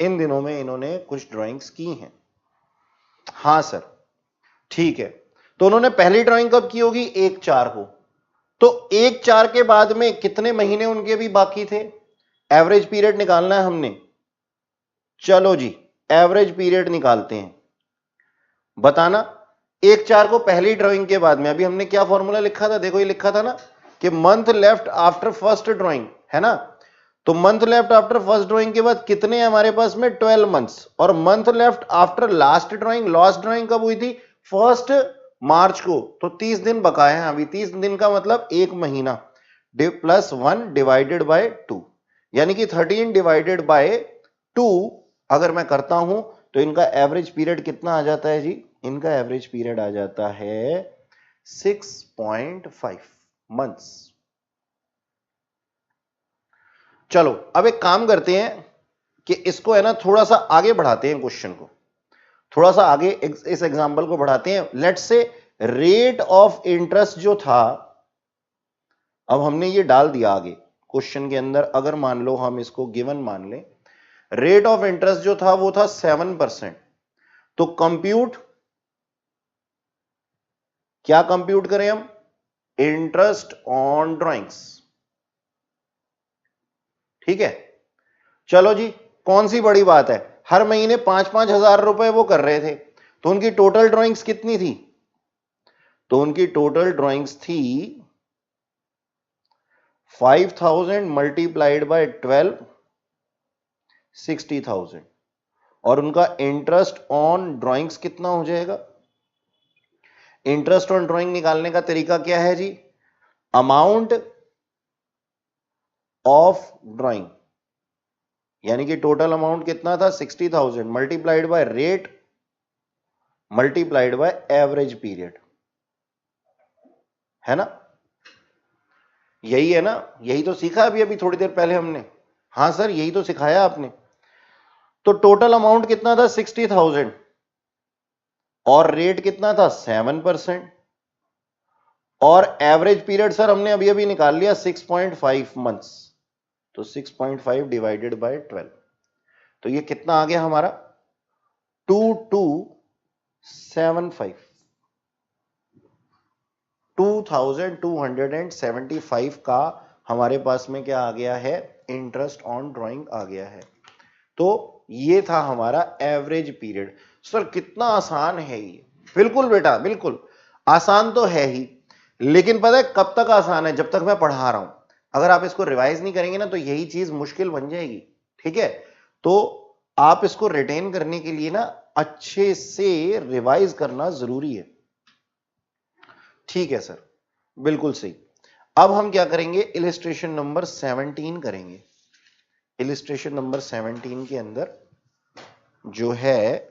इन दिनों में इन्होंने कुछ ड्राइंग्स की हैं। हां सर, ठीक है। तो उन्होंने पहली ड्राइंग कब की होगी, 1/4 को। तो 1/4 के बाद में कितने महीने उनके भी बाकी थे, एवरेज पीरियड निकालना है हमने। चलो जी, एवरेज पीरियड निकालते हैं। बताना 1/4 को पहली ड्राइंग के बाद में, अभी हमने क्या फॉर्मूला लिखा था, देखो ये लिखा था ना कि month left after first drawing, है ना। तो month left after first drawing के बाद कितने हमारे पास में, 12 मंथ्स। और month left after last drawing, last drawing कब हुई थी, 1 मार्च को। तो 30 दिन बकाए हैं अभी, 30 दिन का मतलब 1 महीना, +1 डिवाइडेड बाय 2, यानी कि 13 डिवाइडेड बाय 2 अगर मैं करता हूं तो इनका एवरेज पीरियड कितना आ जाता है जी, इनका एवरेज पीरियड आ जाता है 6.5 मंथ्स। चलो अब एक काम करते हैं कि इसको है ना थोड़ा सा आगे बढ़ाते हैं, क्वेश्चन को थोड़ा सा आगे, इस एग्जांपल को बढ़ाते हैं। Let's say rate of interest जो था, अब हमने ये डाल दिया आगे क्वेश्चन के अंदर। अगर मान लो हम इसको गिवन मान लें, रेट ऑफ इंटरेस्ट जो था वो था 7%। तो कंप्यूट, क्या कंप्यूट करें हम, इंटरेस्ट ऑन ड्राइंग्स। ठीक है, चलो जी, कौन सी बड़ी बात है, हर महीने 5-5 हजार रुपए वो कर रहे थे, तो उनकी टोटल ड्राइंग्स कितनी थी, तो उनकी टोटल ड्राइंग्स थी 5000 मल्टीप्लाइड बाय 12, 60,000। और उनका इंटरेस्ट ऑन ड्राइंग्स कितना हो जाएगा, इंटरेस्ट ऑन ड्राइंग निकालने का तरीका क्या है जी, अमाउंट ऑफ ड्राइंग, यानी कि टोटल अमाउंट कितना था 60,000 multiplied by rate multiplied by average period, है ना। यही है ना, यही तो सीखा अभी अभी थोड़ी देर पहले हमने। हां सर, यही तो सिखाया आपने। तो टोटल अमाउंट कितना था 60,000 और रेट कितना था 7%, और एवरेज पीरियड सर हमने अभी अभी निकाल लिया 6.5 मंथ्स। तो 6.5 डिवाइडेड बाय 12, तो ये कितना आ गया हमारा 2275, 2275 का हमारे पास में क्या आ गया है, इंटरेस्ट ऑन ड्राइंग आ गया है। तो ये था हमारा एवरेज पीरियड। सर कितना आसान है ये, बिल्कुल बेटा बिल्कुल आसान तो है ही, लेकिन पता है कब तक आसान है, जब तक मैं पढ़ा रहा हूं। अगर आप इसको रिवाइज नहीं करेंगे ना तो यही चीज मुश्किल बन जाएगी। ठीक है, तो आप इसको रिटेन करने के लिए ना अच्छे से रिवाइज करना जरूरी है। ठीक है सर, बिल्कुल सही। अब हम क्या करेंगे, इलिस्ट्रेशन नंबर 17 करेंगे। इलिस्ट्रेशन नंबर 17 के अंदर जो है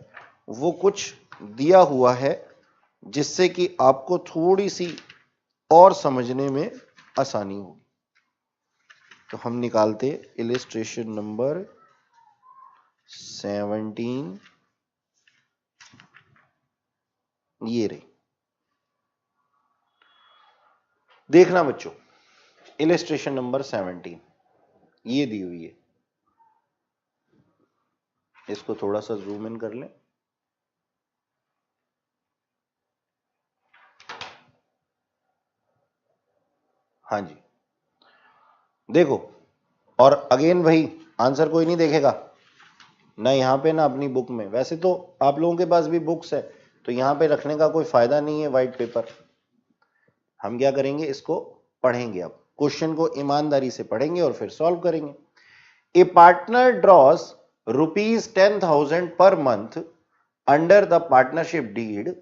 वो कुछ दिया हुआ है जिससे कि आपको थोड़ी सी और समझने में आसानी होगी। तो हम निकालते इलिस्ट्रेशन नंबर 17, ये रही। देखना बच्चों, इलिस्ट्रेशन नंबर 17 ये दी हुई है, इसको थोड़ा सा जूम इन कर लें। हाँ जी, देखो और अगेन भाई आंसर कोई नहीं देखेगा ना यहाँ पे ना अपनी बुक में। वैसे तो आप लोगों के पास भी बुक्स है तो यहाँ पे रखने का कोई फायदा नहीं है व्हाइट पेपर। हम क्या करेंगे, इसको पढ़ेंगे, अब क्वेश्चन को ईमानदारी से पढ़ेंगे और फिर सॉल्व करेंगे। ए partner draws ₹10,000 per month under the partnership deed.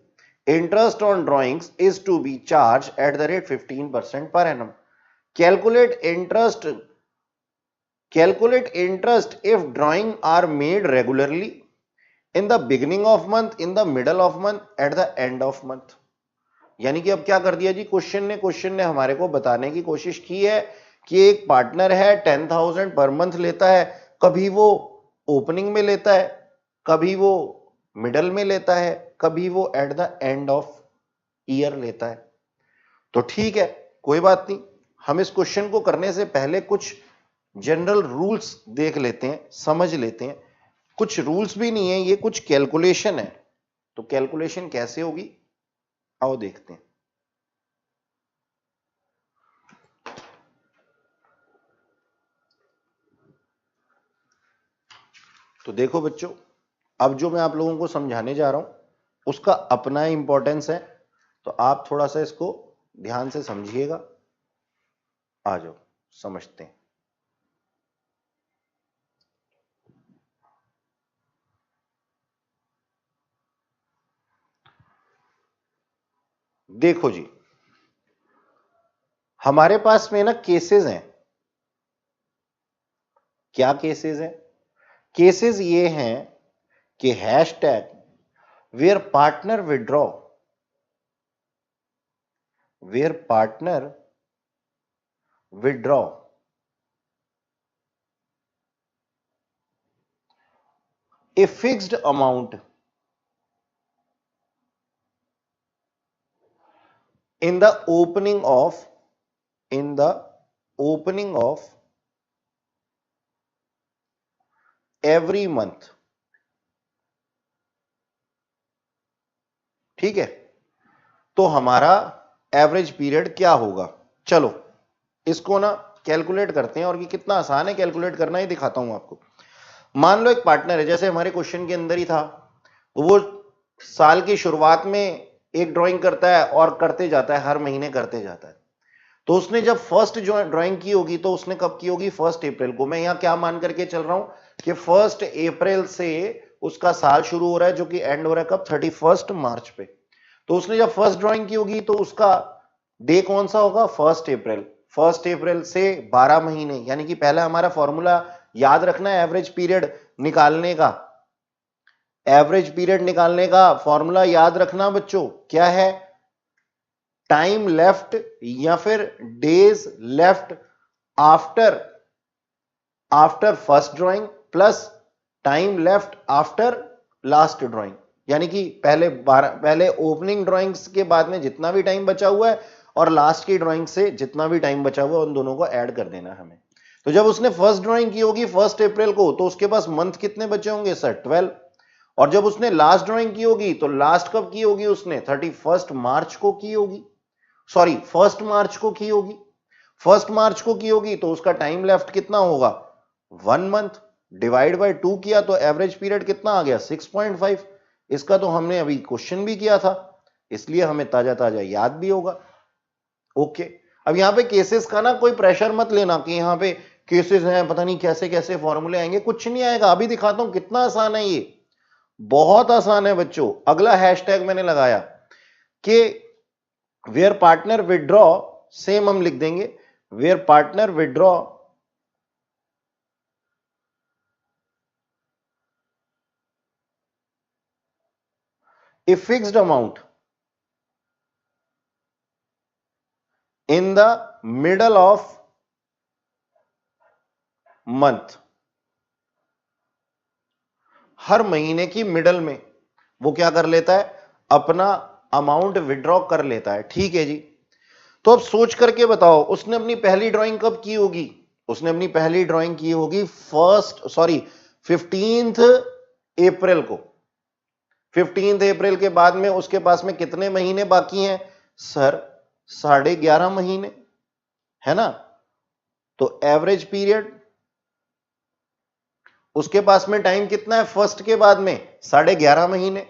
Interest on drawings is to be charged at the rate 15% per annum. Calculate interest if drawing are made regularly in the beginning of month, in the middle of month, at the end of month। यानी कि अब क्या कर दिया जी, question ने हमारे को बताने की कोशिश की है कि एक पार्टनर है 10,000 पर मंथ लेता है, कभी वो ओपनिंग में लेता है, कभी वो मिडल में लेता है, कभी वो eight the end of year लेता है। तो ठीक है, कोई बात नहीं, हम इस क्वेश्चन को करने से पहले कुछ जनरल रूल्स देख लेते हैं, समझ लेते हैं। कुछ रूल्स भी नहीं है, ये कुछ कैलकुलेशन है। तो कैलकुलेशन कैसे होगी आओ देखते हैं। तो देखो बच्चों, अब जो मैं आप लोगों को समझाने जा रहा हूं उसका अपना इंपॉर्टेंस है, तो आप थोड़ा सा इसको ध्यान से समझिएगा। आ जाओ समझते हैं। देखो जी, हमारे पास में ना केसेस हैं। क्या केसेस हैं? केसेस ये हैं कि hashtag where partner withdraw a fixed amount in the opening of every month। ठीक है, तो हमारा एवरेज पीरियड क्या होगा? चलो इसको ना कैलकुलेट करते हैं, और ये कितना आसान है कैलकुलेट करना, ही दिखाता हूं आपको। मान लो एक पार्टनर है, जैसे हमारे क्वेश्चन के अंदर ही था, वो साल की शुरुआत में एक ड्राइंग करता है और करते जाता है, हर महीने करते जाता है। तो उसने जब फर्स्ट जो ड्राइंग की होगी तो उसने कब की होगी? 1 अप्रैल को। मैं यहां क्या मान करके चल रहा हूं कि 1 अप्रैल से उसका साल शुरू हो रहा है, जो कि एंड हो रहा है कब? 31 मार्च पे। तो उसने जब फर्स्ट ड्राइंग की होगी तो उसका डे कौन सा होगा? 1 अप्रैल। 1 अप्रैल से 12 महीने, यानी कि पहला हमारा फॉर्मूला याद रखना है एवरेज पीरियड निकालने का। एवरेज पीरियड निकालने का फॉर्मूला याद रखना बच्चों, क्या है? टाइम लेफ्ट या फिर days left after first drawing plus time left after last drawing. यानी कि पहले ओपनिंग ड्राइंग्स के बाद में जितना भी टाइम बचा हुआ है और लास्ट की ड्राइंग से जितना भी टाइम बचा हुआ है, उन दोनों को ऐड कर देना हमें। तो जब उसने फर्स्ट ड्राइंग की होगी 1 अप्रैल को, तो उसके पास मंथ कितने बचे होंगे सर? 12। और जब उसने लास्ट ड्राइंग की होगी तो लास्ट कब की होगी उसने? 31 मार्च को की होगी, सॉरी 1 मार्च को की होगी। 1 मार्च को की होगी तो उसका टाइम लेफ्ट कितना होगा? 1 मंथ। डिवाइड बाय 2 किया तो एवरेज पीरियड कितना आ गया? 6.5। इसका तो हमने अभी क्वेश्चन भी किया था, इसलिए हमें ताजा ताजा याद भी होगा। ओके, अब यहां पे केसेस का ना कोई प्रेशर मत लेना कि यहां पे केसेस हैं, पता नहीं कैसे कैसे फॉर्मूले आएंगे। कुछ नहीं आएगा, अभी दिखाता हूं कितना आसान है ये। बहुत आसान है बच्चों। अगला हैशटैग मैंने लगाया कि वेयर पार्टनर विड्रॉ, सेम हम लिख देंगे, where partner withdraw a fixed amount in the middle of month. हर महीने की मिडल में वो क्या कर लेता है? अपना अमाउंट विड्रॉ कर लेता है। ठीक है जी, तो अब सोच करके बताओ, उसने अपनी पहली ड्राइंग कब की होगी? उसने अपनी पहली ड्राइंग की होगी 15 अप्रैल को। 15 अप्रैल के बाद में उसके पास में कितने महीने बाकी हैं सर? 11.5 महीने, है ना? तो एवरेज पीरियड उसके पास में टाइम कितना है फर्स्ट के बाद में 11.5 महीने।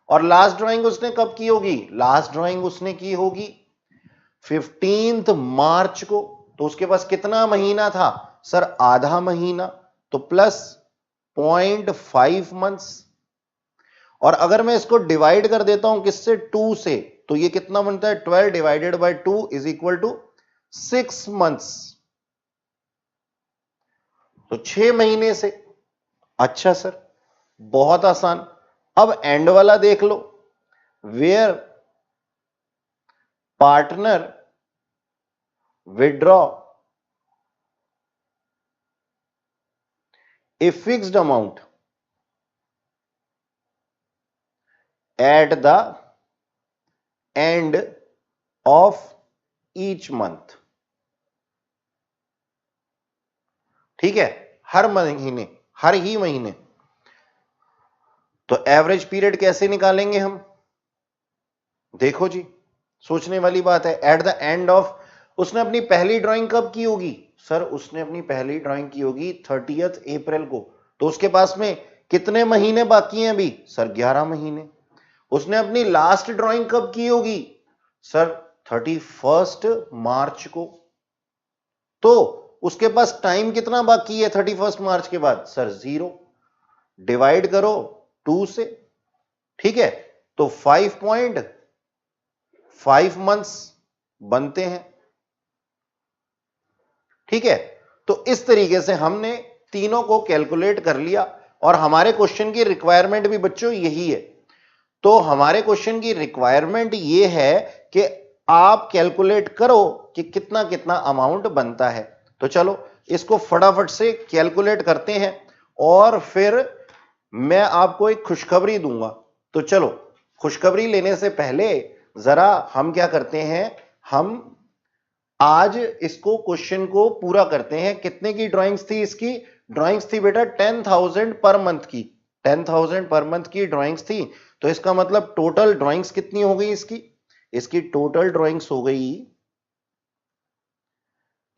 और लास्ट ड्राइंग उसने कब की होगी? लास्ट ड्राइंग उसने की होगी 15 मार्च को। तो उसके पास कितना महीना था सर? आधा महीना। तो प्लस 0.5 मंथ्स। और अगर मैं इसको डिवाइड कर देता हूं किससे? 2 से, तो ये कितना बनता है? 12 divided by 2 is equal to 6 months. तो 6 महीने से। अच्छा सर, बहुत आसान। अब एंड वाला देख लो, where partner withdraw a fixed amount at the end of each month. ठीक है, हर महीने, हर ही महीने। तो एवरेज पीरियड कैसे निकालेंगे हम? देखो जी, सोचने वाली बात है। एट द एंड ऑफ, उसने अपनी पहली ड्राइंग कब की होगी सर? उसने अपनी पहली ड्राइंग की होगी 30 अप्रैल को। तो उसके पास में कितने महीने बाकी हैं अभी सर? 11 महीने। उसने अपनी लास्ट ड्राइंग कब की होगी सर? 31 मार्च को। तो उसके पास टाइम कितना बाकी है 31 मार्च के बाद सर? 0। डिवाइड करो 2 से। ठीक है, तो 5.5 मंथ्स बनते हैं। ठीक है, तो इस तरीके से हमने तीनों को कैलकुलेट कर लिया। और हमारे क्वेश्चन की रिक्वायरमेंट भी बच्चों यही है। तो हमारे क्वेश्चन की रिक्वायरमेंट ये है कि आप कैलकुलेट करो कि कितना कितना अमाउंट बनता है। तो चलो इसको फटाफट से कैलकुलेट करते हैं और फिर मैं आपको एक खुशखबरी दूंगा। तो चलो, खुशखबरी लेने से पहले जरा हम क्या करते हैं, हम आज इसको क्वेश्चन को पूरा करते हैं। कितने की ड्राइंग्स थी इसकी? ड्राइंग्स थी बेटा 10,000 पर मंथ की। 10,000 पर मंथ की ड्राइंग्स थी। तो इसका मतलब टोटल ड्राइंग्स कितनी हो गई इसकी? इसकी टोटल ड्राइंग्स हो गई,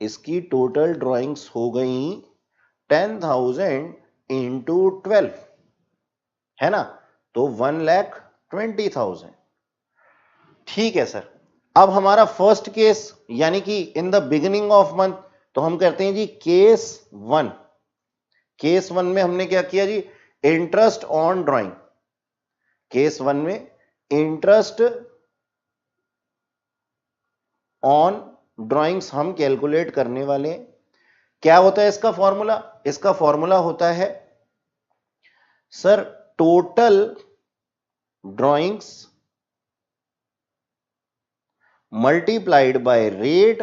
इसकी टोटल ड्राइंग्स हो गई 10,000 इंटू 12, है ना? तो 1,20,000। ठीक है सर। अब हमारा फर्स्ट केस यानी कि in the beginning of month, तो हम करते हैं जी केस 1। केस 1 में हमने क्या किया जी? Interest on drawing. केस 1 में इंटरेस्ट ऑन ड्राइंग्स हम कैलकुलेट करने वाले हैं। क्या होता है इसका फॉर्मूला? इसका फॉर्मूला होता है sir total drawings multiplied by rate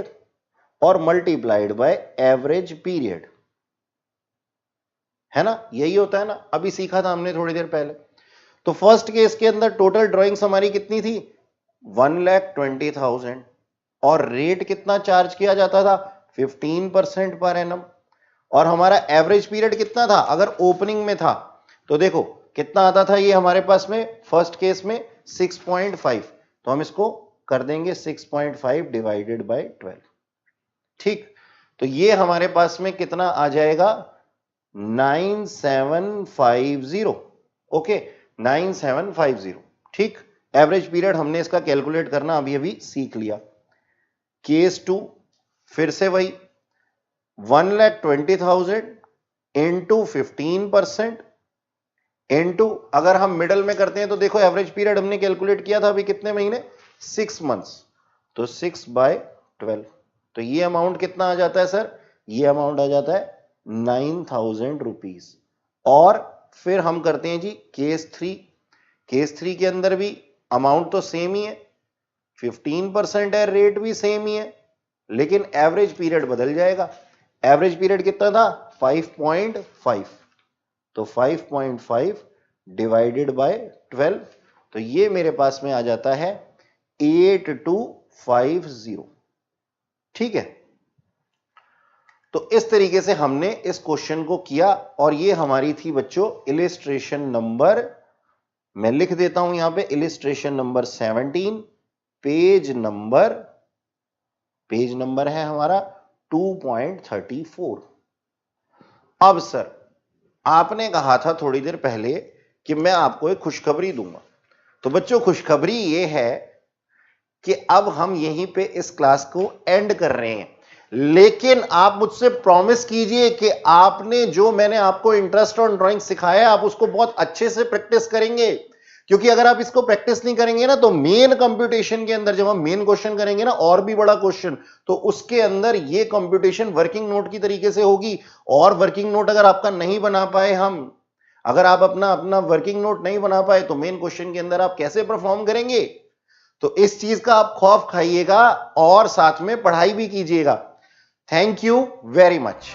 और मल्टीप्लाइड बाय एवरेज पीरियड, है ना? यही होता है ना, अभी सीखा था हमने थोड़ी देर पहले। तो फर्स्ट केस के अंदर टोटल ड्राइंग्स हमारी कितनी थी? 1,20,000। और रेट कितना चार्ज किया जाता था? 15% पर एनम। और हमारा एवरेज पीरियड कितना था अगर ओपनिंग में था? तो देखो कितना आता था ये हमारे पास में फर्स्ट केस में 6.5। तो हम इसको कर देंगे 6.5 डिवाइडेड बाय 12। ठीक, तो ये हमारे पास में कितना आ जाएगा? 9750। ओके, 9750। ठीक, एवरेज पीरियड हमने इसका कैलकुलेट करना अभी अभी सीख लिया। केस 2 फिर से वही 1,20,000 इंटू 15% इंटू, अगर हम मिडल में करते हैं तो देखो एवरेज पीरियड हमने कैलकुलेट किया था अभी कितने महीने? 6 मंथ्स। तो 6/12। तो ये अमाउंट कितना आ जाता है सर? ये अमाउंट आ जाता है 9,000 रुपीज। और फिर हम करते हैं जी केस 3। केस 3 के अंदर भी अमाउंट तो सेम ही है, 15% है, रेट भी सेम ही है, लेकिन एवरेज पीरियड बदल जाएगा। एवरेज पीरियड कितना था? 5.5। तो 5.5 डिवाइडेड बाय 12, तो ये मेरे पास में आ जाता है 8250। ठीक है, तो इस तरीके से हमने इस क्वेश्चन को किया। और ये हमारी थी बच्चों इलिस्ट्रेशन नंबर, मैं लिख देता हूं यहां पे इलिस्ट्रेशन नंबर 17। पेज नंबर है हमारा 2.34। अब सर आपने कहा था थोड़ी देर पहले कि मैं आपको एक खुशखबरी दूंगा। तो बच्चों, खुशखबरी ये है कि अब हम यहीं पे इस क्लास को एंड कर रहे हैं, लेकिन आप मुझसे प्रॉमिस कीजिए कि आपने जो मैंने आपको इंटरेस्ट ऑन ड्राइंग सिखाया है आप उसको बहुत अच्छे से प्रैक्टिस करेंगे। क्योंकि अगर आप इसको प्रैक्टिस नहीं करेंगे ना तो मेन कंप्यूटेशन के अंदर जब हम मेन क्वेश्चन करेंगे ना, और भी बड़ा क्वेश्चन, तो उसके अंदर ये कंप्यूटेशन वर्किंग नोट की तरीके से होगी। और वर्किंग नोट अगर आपका नहीं बना पाए हम, अगर आप अपना अपना वर्किंग नोट नहीं बना पाए तो मेन क्वेश्चन के अंदर आप कैसे परफॉर्म करेंगे? तो इस चीज का आप खौफ खाइएगा और साथ में पढ़ाई भी कीजिएगा। Thank you very much.